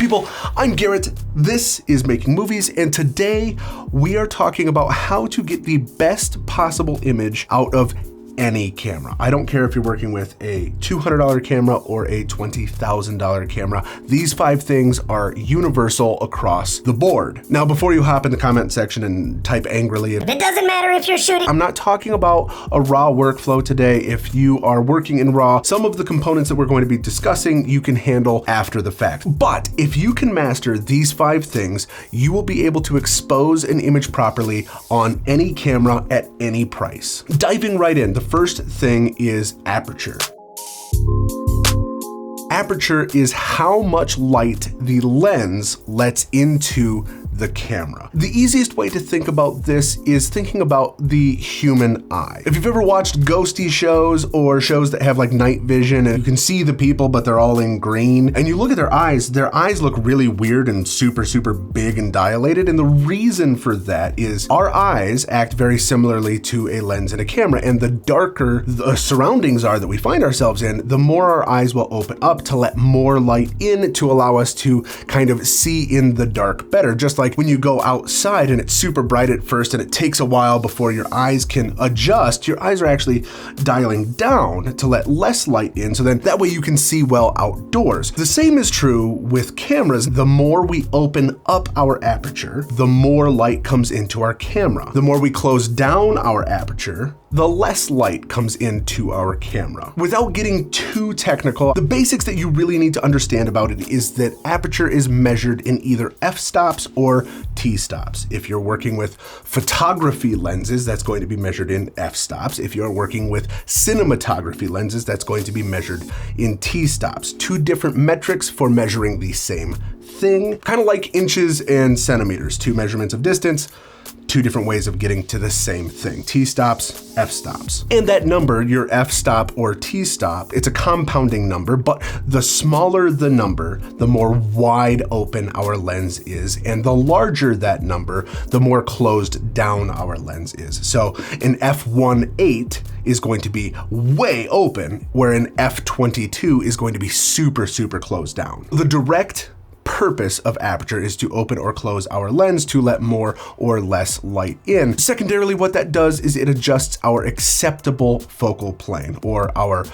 people, I'm Garrett, this is Making Movies, and today we are talking about how to get the best possible image out of any camera. I don't care if you're working with a $200 camera or a $20,000 camera. These 5 things are universal across the board. Now, before you hop in the comment section and type angrily, it doesn't matter if you're shooting. I'm not talking about a RAW workflow today. If you are working in RAW, some of the components that we're going to be discussing, you can handle after the fact. But if you can master these 5 things, you will be able to expose an image properly on any camera at any price. Diving right in, the first thing is aperture. Aperture is how much light the lens lets into the camera. The easiest way to think about this is thinking about the human eye. If you've ever watched ghosty shows or shows that have like night vision and you can see the people but they're all in green, and you look at their eyes look really weird and super big and dilated, and the reason for that is our eyes act very similarly to a lens in a camera, and the darker the surroundings are that we find ourselves in, the more our eyes will open up to let more light in to allow us to kind of see in the dark better. Just like when you go outside and it's super bright at first and it takes a while before your eyes can adjust, your eyes are actually dialing down to let less light in, so then that way you can see well outdoors. The same is true with cameras. The more we open up our aperture, the more light comes into our camera. The more we close down our aperture, the less light comes into our camera. Without getting too technical, the basics that you really need to understand about it is that aperture is measured in either f-stops or t-stops. If you're working with photography lenses, that's going to be measured in f-stops. If you're working with cinematography lenses, that's going to be measured in t-stops. 2 different metrics for measuring the same thing, kind of like inches and centimeters, 2 measurements of distance, 2 different ways of getting to the same thing. T-stops, f-stops. And that number, your f-stop or t-stop, it's a compounding number, but the smaller the number, the more wide open our lens is, and the larger that number, the more closed down our lens is. So an f1.8 is going to be way open, where an f22 is going to be super closed down. The direct purpose of aperture is to open or close our lens to let more or less light in. Secondarily, what that does is it adjusts our acceptable focal plane, or our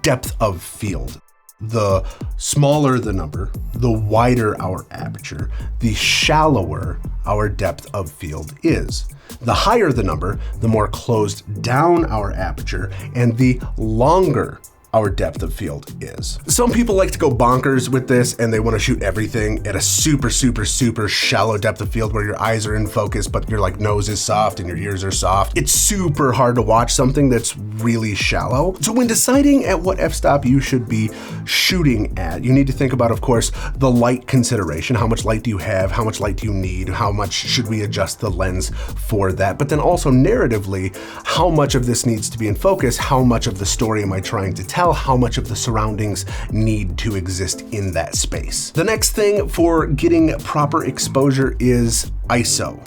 depth of field. The smaller the number, the wider our aperture, the shallower our depth of field is. The higher the number, the more closed down our aperture, and the longer our depth of field is. Some people like to go bonkers with this and they want to shoot everything at a super shallow depth of field where your eyes are in focus, but your nose is soft and your ears are soft. It's super hard to watch something that's really shallow. So when deciding at what f-stop you should be shooting at, you need to think about, of course, the light consideration. How much light do you have? How much light do you need? How much should we adjust the lens for that? But then also narratively, how much of this needs to be in focus? How much of the story am I trying to tell? How much of the surroundings need to exist in that space? The next thing for getting proper exposure is ISO.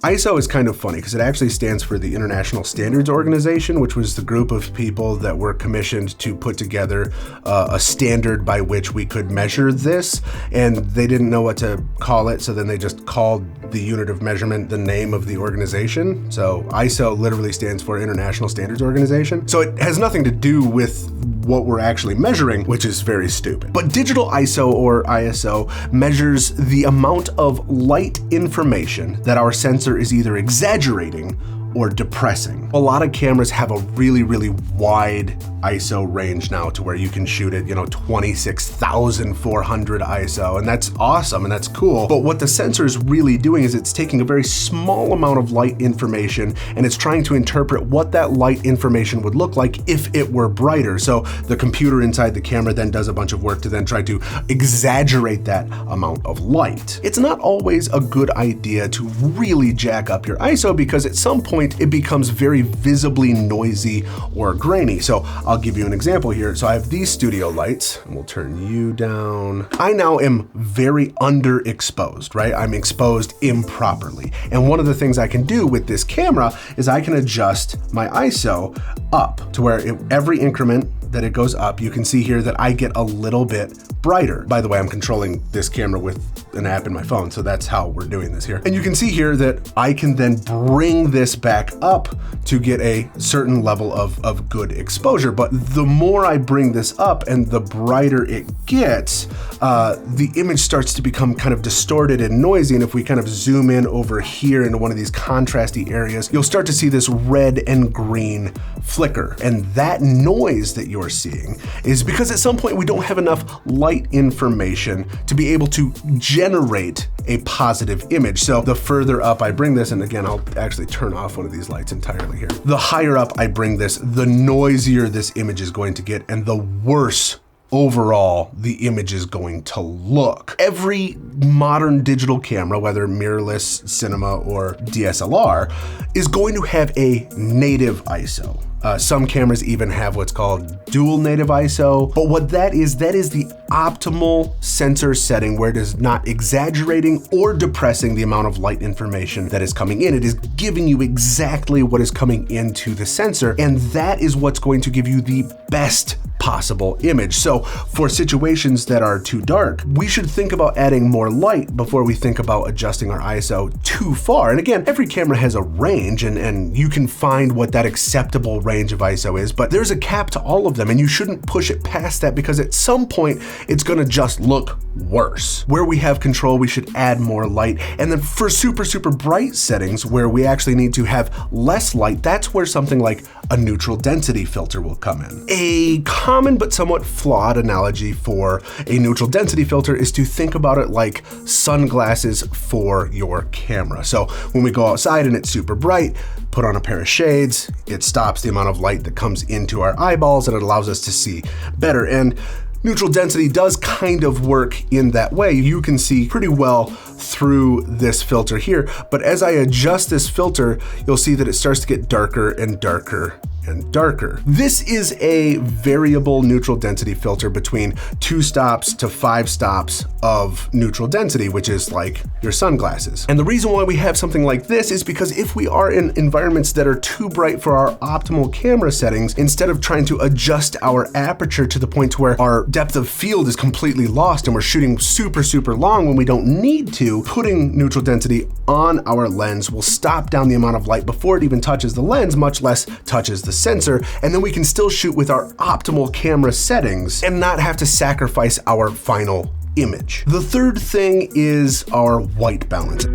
ISO is kind of funny because it actually stands for the International Standards Organization, which was the group of people that were commissioned to put together a standard by which we could measure this, and they didn't know what to call it, so then they just called the unit of measurement the name of the organization. So ISO literally stands for International Standards Organization. So it has nothing to do with what we're actually measuring, which is very stupid. But digital ISO, or ISO, measures the amount of light information that our sensor is either exaggerating or depressing. A lot of cameras have a really wide ISO range now to where you can shoot at, 26,400 ISO, and that's awesome and that's cool. But what the sensor is really doing is it's taking a very small amount of light information and it's trying to interpret what that light information would look like if it were brighter. So the computer inside the camera then does a bunch of work to then try to exaggerate that amount of light. It's not always a good idea to really jack up your ISO because at some point it becomes very visibly noisy or grainy. So I'll give you an example here. So I have these studio lights, and we'll turn you down. I now am very underexposed, right? I'm exposed improperly. And one of the things I can do with this camera is I can adjust my ISO up to where every increment that it goes up, you can see here that I get a little bit brighter. By the way, I'm controlling this camera with an app in my phone, so that's how we're doing this here. And you can see here that I can then bring this back up to get a certain level of good exposure. But the more I bring this up and the brighter it gets, the image starts to become kind of distorted and noisy. And if we kind of zoom in over here into one of these contrasty areas, you'll start to see this red and green flicker. And that noise that you're seeing is because at some point we don't have enough light information to be able to generate a positive image. So the further up I bring this, and again, I'll actually turn off one of these lights entirely here. The higher up I bring this, the noisier this image is going to get, and the worse overall the image is going to look. Every modern digital camera, whether mirrorless, cinema, or DSLR, is going to have a native ISO. Some cameras even have what's called dual native ISO, but what that is the optimal sensor setting where it is not exaggerating or depressing the amount of light information that is coming in. It is giving you exactly what is coming into the sensor, and that is what's going to give you the best possible image. So for situations that are too dark, we should think about adding more light before we think about adjusting our ISO too far. And again, every camera has a range, and you can find what that acceptable range of ISO is, but there's a cap to all of them, and you shouldn't push it past that because at some point it's gonna just look worse. Where we have control, we should add more light. And then for super, super bright settings where we actually need to have less light, that's where something like a neutral density filter will come in. A common but somewhat flawed analogy for a neutral density filter is to think about it like sunglasses for your camera. So when we go outside and it's super bright, put on a pair of shades, it stops the amount of light that comes into our eyeballs and it allows us to see better. And neutral density does kind of work in that way. You can see pretty well through this filter here, but as I adjust this filter, you'll see that it starts to get darker and darker and darker. This is a variable neutral density filter between 2 stops to 5 stops of neutral density, which is like your sunglasses. And the reason why we have something like this is because if we are in environments that are too bright for our optimal camera settings, instead of trying to adjust our aperture to the point where our depth of field is completely lost and we're shooting super, super long when we don't need to, putting neutral density on our lens will stop down the amount of light before it even touches the lens, much less touches the sensor, and then we can still shoot with our optimal camera settings and not have to sacrifice our final image. The third thing is our white balance.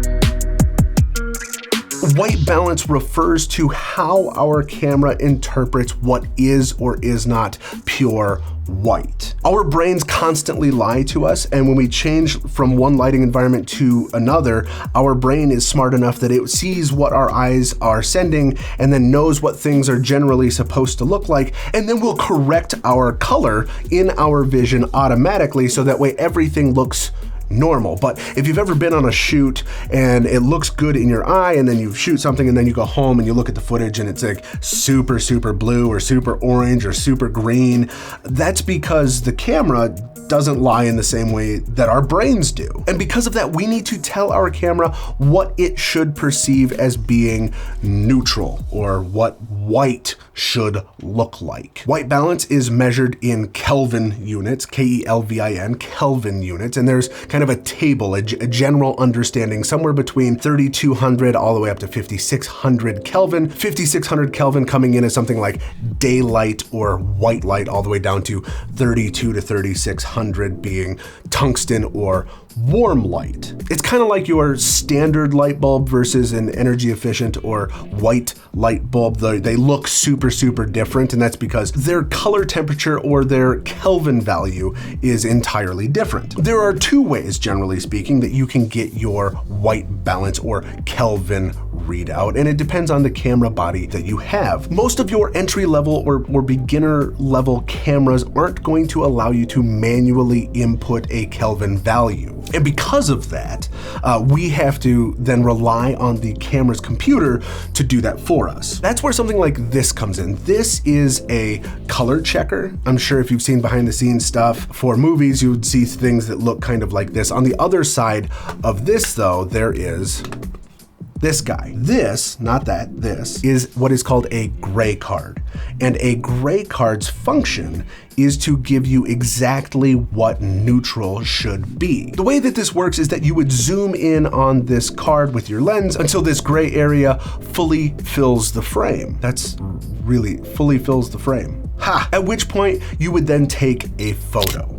White balance refers to how our camera interprets what is or is not pure white. Our brains constantly lie to us, and when we change from one lighting environment to another, our brain is smart enough that it sees what our eyes are sending and then knows what things are generally supposed to look like, and then will correct our color in our vision automatically so that way everything looks normal. But if you've ever been on a shoot and it looks good in your eye and then you shoot something and then you go home and you look at the footage and it's like super, super blue or super orange or super green, that's because the camera doesn't lie in the same way that our brains do. And because of that, we need to tell our camera what it should perceive as being neutral or what white should look like. White balance is measured in Kelvin units, Kelvin, Kelvin units, and there's kind of a table, a general understanding somewhere between 3200 all the way up to 5600 Kelvin. 5600 Kelvin coming in as something like daylight or white light, all the way down to 32 to 3600 being tungsten or warm light. It's kind of like your standard light bulb versus an energy efficient or white light bulb. They look super, super different, and that's because their color temperature or their Kelvin value is entirely different. There are 2 ways, generally speaking, that you can get your white balance or Kelvin readout, and it depends on the camera body that you have. Most of your entry level or beginner level cameras aren't going to allow you to manually input a Kelvin value. And because of that, we have to then rely on the camera's computer to do that for us. That's where something like this comes in. This is a color checker. I'm sure if you've seen behind the scenes stuff for movies, you would see things that look kind of like this. On the other side of this though, there is This guy. This, not that, this, is what is called a gray card. And a gray card's function is to give you exactly what neutral should be. The way that this works is that you would zoom in on this card with your lens until this gray area fully fills the frame. That's really fully fills the frame. Ha! At which point you would then take a photo.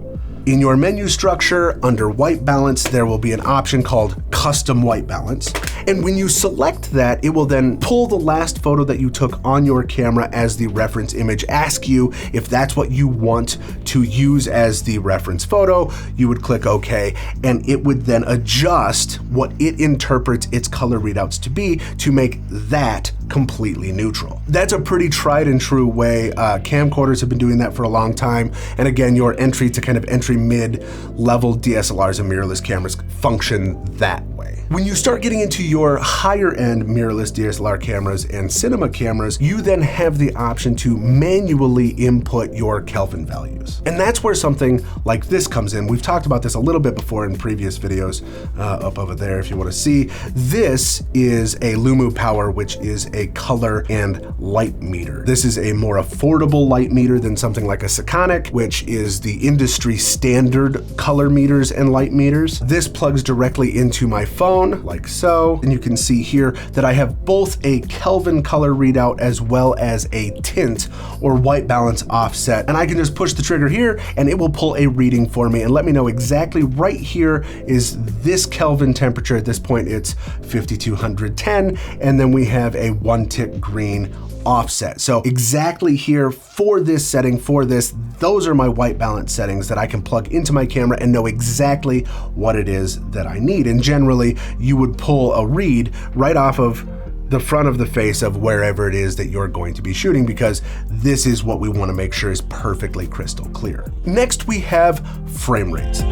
In your menu structure, under white balance, there will be an option called custom white balance. And when you select that, it will then pull the last photo that you took on your camera as the reference image, ask you if that's what you want to use as the reference photo. You would click OK, and it would then adjust what it interprets its color readouts to be to make that completely neutral. That's a pretty tried and true way. Camcorders have been doing that for a long time. And again, your entry to kind of entry mid-level DSLRs and mirrorless cameras function that way. When you start getting into your higher end mirrorless DSLR cameras and cinema cameras, you then have the option to manually input your Kelvin values. And that's where something like this comes in. We've talked about this a little bit before in previous videos, up over there if you want to see. This is a Lumu Power, which is a color and light meter. This is a more affordable light meter than something like a Sekonic, which is the industry standard color meters and light meters. This plugs directly into my phone, like so, and you can see here that I have both a Kelvin color readout as well as a tint or white balance offset, and I can just push the trigger here and it will pull a reading for me and let me know exactly right here is this Kelvin temperature. At this point it's 5210, and then we have a 1 tick green offset. So exactly here for this setting, those are my white balance settings that I can plug into my camera and know exactly what it is that I need. And generally you would pull a read right off of the front of the face of wherever it is that you're going to be shooting, because this is what we want to make sure is perfectly crystal clear. Next, we have frame rates.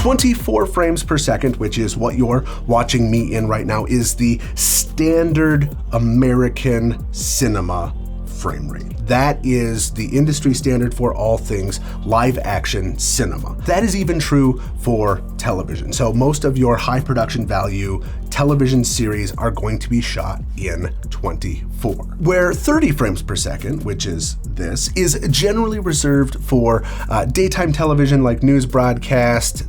24 frames per second, which is what you're watching me in right now, is the standard American cinema frame rate. That is the industry standard for all things live action cinema. That is even true for television. So most of your high production value television series are going to be shot in 24. Where 30 frames per second, which is this, is generally reserved for daytime television like news broadcast,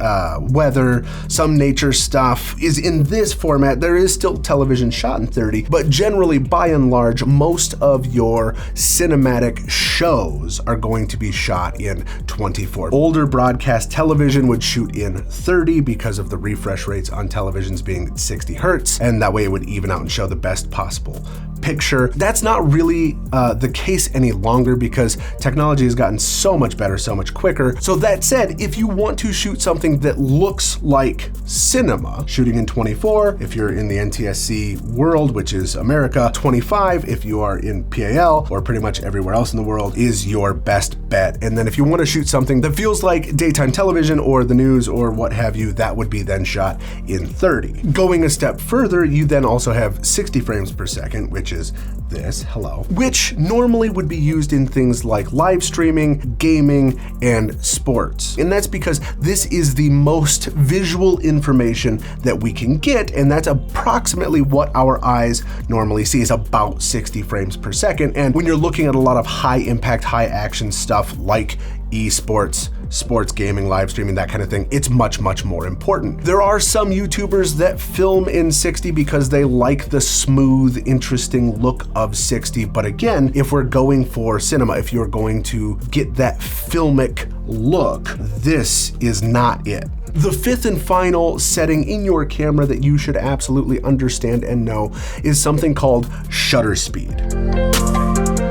weather, some nature stuff is in this format. There is still television shot in 30, but generally by and large, most of your cinematic shows are going to be shot in 24. Older broadcast television would shoot in 30 because of the refresh rates on televisions being 60 hertz, and that way it would even out and show the best possible picture. That's not really the case any longer because technology has gotten so much better, so much quicker. So that said, if you want to shoot something that looks like cinema, shooting in 24, if you're in the NTSC world, which is America, 25, if you are in PAL or pretty much everywhere else in the world, is your best bet. And then if you want to shoot something that feels like daytime television or the news or what have you, that would be then shot in 30. Going a step further, you then also have 60 frames per second, which is this, which normally would be used in things like live streaming, gaming, and sports. And that's because this is the most visual information that we can get, and that's approximately what our eyes normally see, is about 60 frames per second. And when you're looking at a lot of high impact, high action stuff like esports, sports gaming, live streaming, that kind of thing, it's much, much more important. There are some YouTubers that film in 60 because they like the smooth, interesting look of 60. But again, if we're going for cinema, if you're going to get that filmic look, this is not it. The fifth and final setting in your camera that you should absolutely understand and know is something called shutter speed.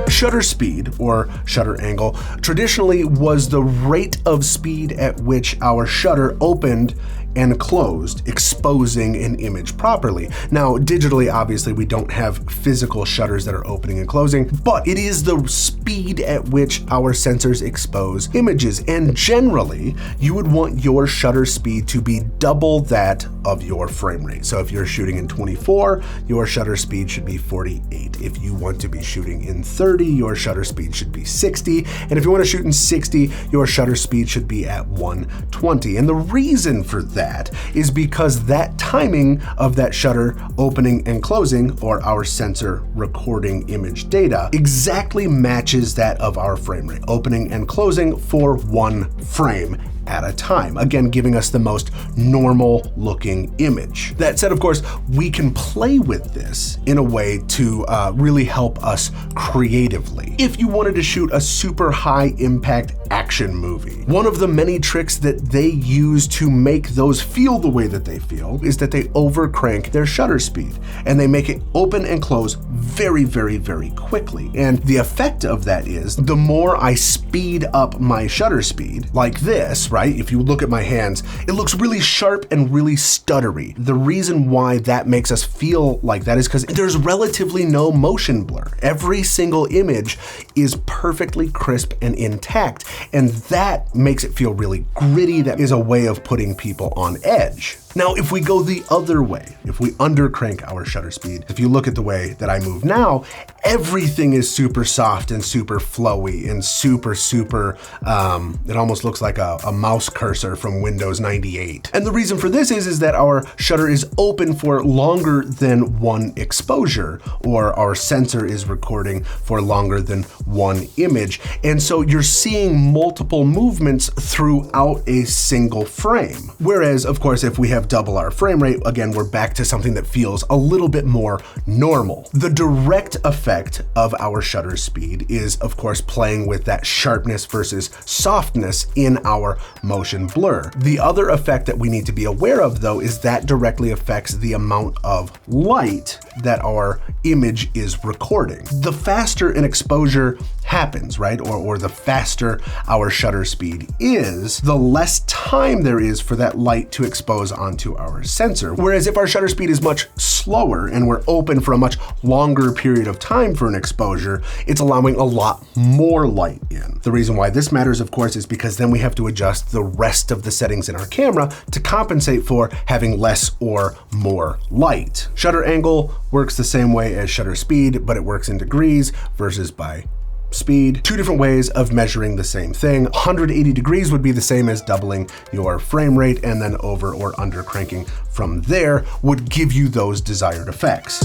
Shutter speed, or shutter angle, traditionally was the rate of speed at which our shutter opened and closed, exposing an image properly. Now, digitally, obviously, we don't have physical shutters that are opening and closing, but it is the speed at which our sensors expose images. And generally, you would want your shutter speed to be double that of your frame rate. So if you're shooting in 24, your shutter speed should be 48. If you want to be shooting in 30, your shutter speed should be 60. And if you want to shoot in 60, your shutter speed should be at 120. And the reason for that that is because that timing of that shutter opening and closing, or our sensor recording image data, exactly matches that of our frame rate, opening and closing for one frame at a time, again giving us the most normal looking image. That said, of course, we can play with this in a way to really help us creatively. If you wanted to shoot a super high impact action movie, one of the many tricks that they use to make those feel the way that they feel is that they overcrank their shutter speed and they make it open and close very, very, very quickly. And the effect of that is the more I speed up my shutter speed, like this, right? If you look at my hands, it looks really sharp and really stuttery. The reason why that makes us feel like that is because there's relatively no motion blur. Every single image is perfectly crisp and intact, and that makes it feel really gritty. That is a way of putting people on edge. Now, if we go the other way, if we undercrank our shutter speed, if you look at the way that I move now, everything is super soft and super flowy and super, it almost looks like a mouse cursor from Windows 98. And the reason for this is that our shutter is open for longer than one exposure, or our sensor is recording for longer than one image. And so you're seeing multiple movements throughout a single frame. Whereas, of course, if we have double our frame rate, again, we're back to something that feels a little bit more normal. The direct effect of our shutter speed is, of course, playing with that sharpness versus softness in our motion blur. The other effect that we need to be aware of, though, is that directly affects the amount of light that our image is recording. The faster an exposure happens, right, or the faster our shutter speed is, the less time there is for that light to expose onto our sensor. Whereas if our shutter speed is much slower and we're open for a much longer period of time for an exposure, it's allowing a lot more light in. The reason why this matters, of course, is because then we have to adjust the rest of the settings in our camera to compensate for having less or more light. Shutter angle works the same way as shutter speed, but it works in degrees versus by speed. Two different ways of measuring the same thing. 180 degrees would be the same as doubling your frame rate, and then over or under cranking from there would give you those desired effects.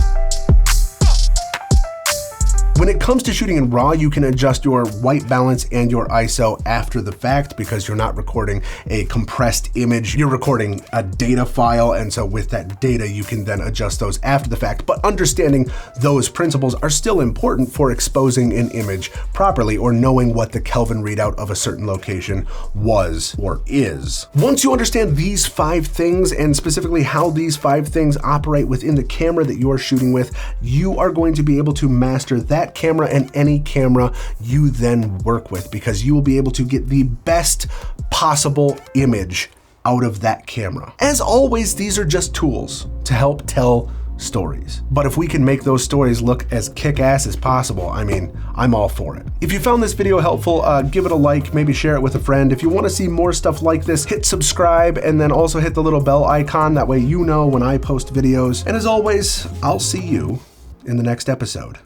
When it comes to shooting in RAW, you can adjust your white balance and your ISO after the fact because you're not recording a compressed image, you're recording a data file, and so with that data, you can then adjust those after the fact. But understanding those principles are still important for exposing an image properly or knowing what the Kelvin readout of a certain location was or is. Once you understand these 5 things, and specifically how these 5 things operate within the camera that you're shooting with, you are going to be able to master that camera and any camera you then work with, because you will be able to get the best possible image out of that camera. As always, these are just tools to help tell stories. But if we can make those stories look as kick-ass as possible, I mean, I'm all for it. If you found this video helpful, give it a like, maybe share it with a friend. If you want to see more stuff like this, hit subscribe and then also hit the little bell icon. That way you know when I post videos. And as always, I'll see you in the next episode.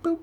Boop.